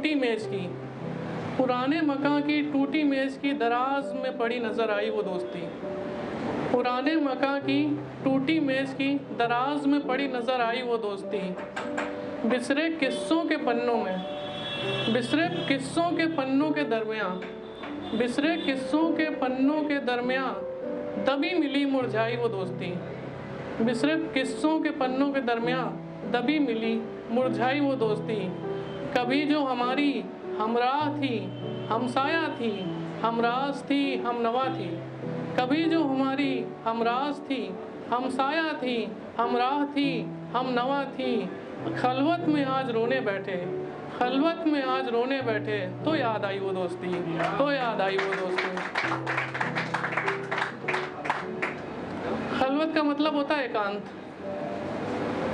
टूटी मेज की, पुराने मकान की टूटी मेज की दराज में पड़ी नजर आई वो दोस्ती। पुराने मकान की टूटी मेज की दराज में पड़ी नजर आई वो दोस्ती। बिसरे किस्सों के पन्नों में, बिसरे किस्सों के पन्नों के दरमियाँ, बिसरे किस्सों के पन्नों के दरमियाँ दबी मिली मुरझाई वो दोस्ती। बिसरे किस्सों के पन्नों के दरमियाँ दबी मिली मुरझाई वो दोस्ती। कभी जो हमारी हमराह थी, हमसाया थी, हमराज थी, हमनवा थी। कभी जो हमारी हमराज थी, हमसाया थी, हमराह थी, हमनवा थी। खलवत में आज रोने बैठे, खलवत में आज रोने बैठे, तो याद आई वो दोस्ती, तो याद आई वो दोस्ती। खलवत का मतलब होता है एकांत।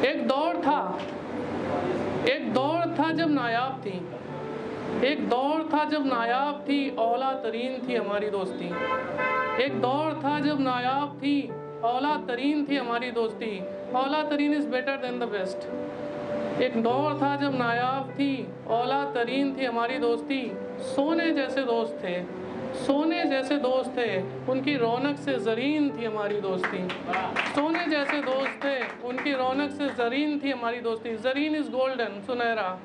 एक दौर था, एक दौर था जब नायाब थी, एक दौर था जब नायाब थी, औला तरीन थी हमारी दोस्ती। एक दौर था जब नायाब थी, औला तरीन थी हमारी दोस्ती। औला तरीन is better than the best. एक दौर था जब नायाब थी, औला तरीन थी हमारी दोस्ती। सोने जैसे दोस्त थे, सोने जैसे दोस्त थे, उनकी रौनक से ज़रीन थी हमारी दोस्ती। सोने जैसे दोस्त थे, उनकी रौनक से ज़रीन थी हमारी दोस्ती। ज़रीन इज़ गोल्डन, सुनहरा।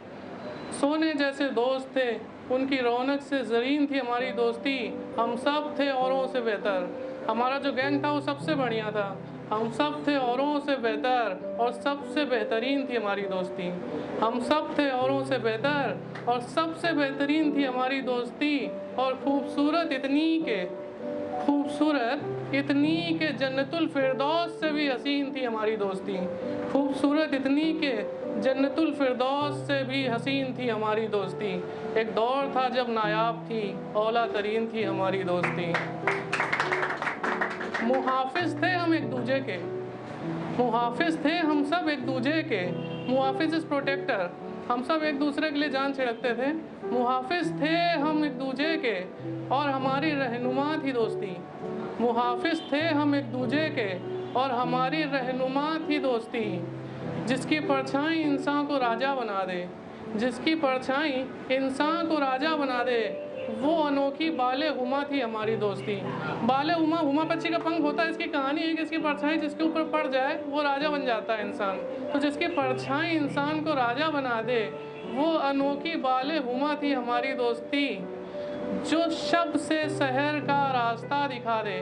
सोने जैसे दोस्त थे, उनकी रौनक से ज़रीन थी हमारी दोस्ती। हम सब थे औरों से बेहतर, हमारा जो गैंग था वो सबसे बढ़िया था। हम सब थे औरों से बेहतर और सबसे बेहतरीन थी हमारी दोस्ती। हम सब थे औरों से बेहतर और सबसे बेहतरीन थी हमारी दोस्ती। और खूबसूरत इतनी के, खूबसूरत इतनी के जन्नतुल फिरदौस से भी हसीन थी हमारी दोस्ती। खूबसूरत इतनी के जन्नतुल फिरदौस से भी हसीन थी हमारी दोस्ती। एक दौर था जब नायाब थी, औला तरीन थी हमारी दोस्ती। मुहाफिज थे हम एक दूजे के, मुहाफिज थे हम सब एक दूजे के। मुहाफिज इज प्रोटेक्टर, हम सब एक दूसरे के लिए जान छिड़कते थे। मुहाफिज थे हम एक दूजे के और हमारी रहनुमा थी दोस्ती। मुहाफिज थे हम एक दूजे के और हमारी रहनुमा थी दोस्ती। जिसकी परछाई इंसान को राजा बना दे, जिसकी परछाई इंसान को राजा बना दे, वो अनोखी बाले हुमा थी हमारी दोस्ती। बाले हुमा, हुमा पक्षी का पंख होता है। इसकी कहानी है कि इसकी परछाई जिसके ऊपर पड़ जाए वो राजा बन जाता है इंसान। तो जिसकी परछाई इंसान को राजा बना दे, वो अनोखी बाले हुमा थी हमारी दोस्ती। जो शब से शहर का रास्ता दिखा दे,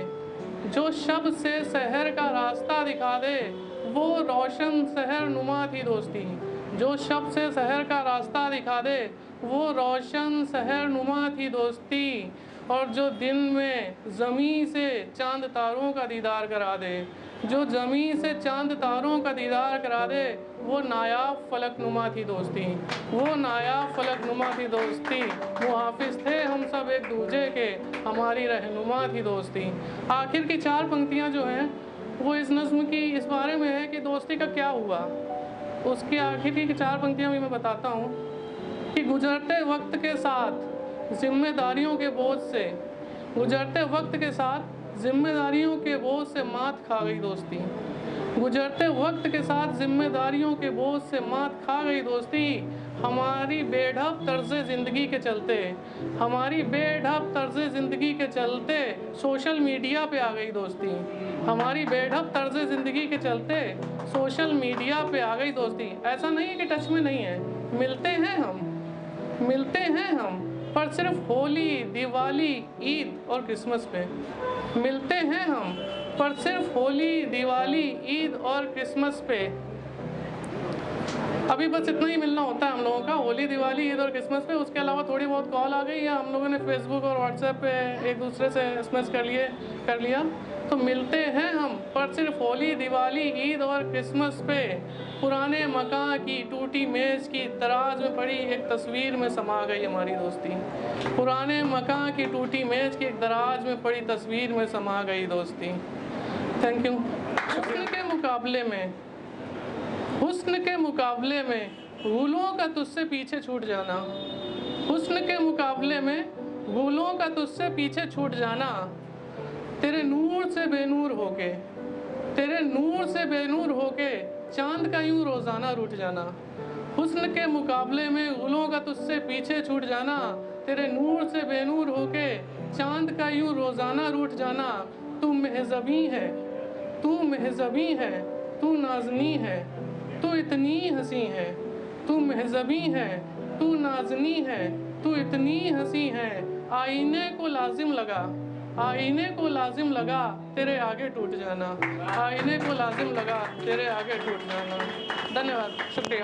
जो शब से शहर का रास्ता दिखा दे, वो रोशन शहर नुमा थी दोस्ती। जो शब से शहर का रास्ता दिखा दे, वो रोशन शहर नुमा थी दोस्ती। और जो दिन में ज़मीं से चांद तारों का दीदार करा दे, जो ज़मीं से चांद तारों का दीदार करा दे, वो नायाब फलक नुमा थी दोस्ती। वो नायाब फलक नुमा थी दोस्ती। मुहाफिज थे हम सब एक दूजे के, हमारी रहनुमा थी दोस्ती। आखिर की चार पंक्तियाँ जो हैं वो इस नज़्म की इस बारे में है कि दोस्ती का क्या हुआ। उसकी आखिर की चार पंक्तियाँ भी मैं बताता हूँ कि गुजरते वक्त के साथ जिम्मेदारियों के बोझ से, गुजरते वक्त के साथ जिम्मेदारियों के बोझ से मात खा गई दोस्ती। गुजरते वक्त के साथ जिम्मेदारियों के बोझ से मात खा गई दोस्ती। हमारी बेढब तर्ज़ ज़िंदगी के चलते, हमारी बेढब तर्ज़ ज़िंदगी के चलते सोशल मीडिया पे आ गई दोस्ती। हमारी बेढब तर्ज़ ज़िंदगी के चलते सोशल मीडिया पे आ गई दोस्ती। ऐसा नहीं है कि टच में नहीं है, मिलते हैं हम, मिलते हैं हम, पर सिर्फ होली, दिवाली, ईद और क्रिसमस पे। मिलते हैं हम पर सिर्फ होली, दिवाली, ईद और क्रिसमस पे। अभी बस इतना ही मिलना होता है हम लोगों का, होली, दिवाली, ईद और क्रिसमस पे। उसके अलावा थोड़ी बहुत कॉल आ गई या हम लोगों ने फेसबुक और व्हाट्सएप पे एक दूसरे से एसएमएस कर लिया। तो मिलते हैं हम पर सिर्फ होली, दिवाली, ईद और क्रिसमस पे। पुराने मकान की टूटी मेज़ की दराज में पड़ी एक तस्वीर में समा गई हमारी दोस्ती। पुराने मकान की टूटी मेज़ की एक दराज में पड़ी तस्वीर में समा गई दोस्ती। Thank you. हुस्न के मुकाबले में, हुस्न के मुकाबले में गुलों का तुझसे पीछे छूट जाना। हुस्न के मुकाबले में गुलों का तुझसे पीछे छूट जाना। तेरे नूर से बेनूर होके, तेरे नूर से बेनूर होके चांद का यूं रोज़ाना रूठ जाना। हुस्न के मुकाबले में गुलों का तुझसे पीछे छूट जाना, तेरे नूर से बेनूर होके चांद का यूं रोज़ाना रूठ जाना। तू महज़बी है, तू महज़बी है, तू नाज़नी है, तू इतनी हंसी है। तू महज़बी है, तू नाज़नी है, तू इतनी हंसी है। आईने को लाजिम लगा, आईने को लाजिम लगा तेरे आगे टूट जाना। आईने को लाजिम लगा तेरे आगे टूट जाना। धन्यवाद, शुक्रिया।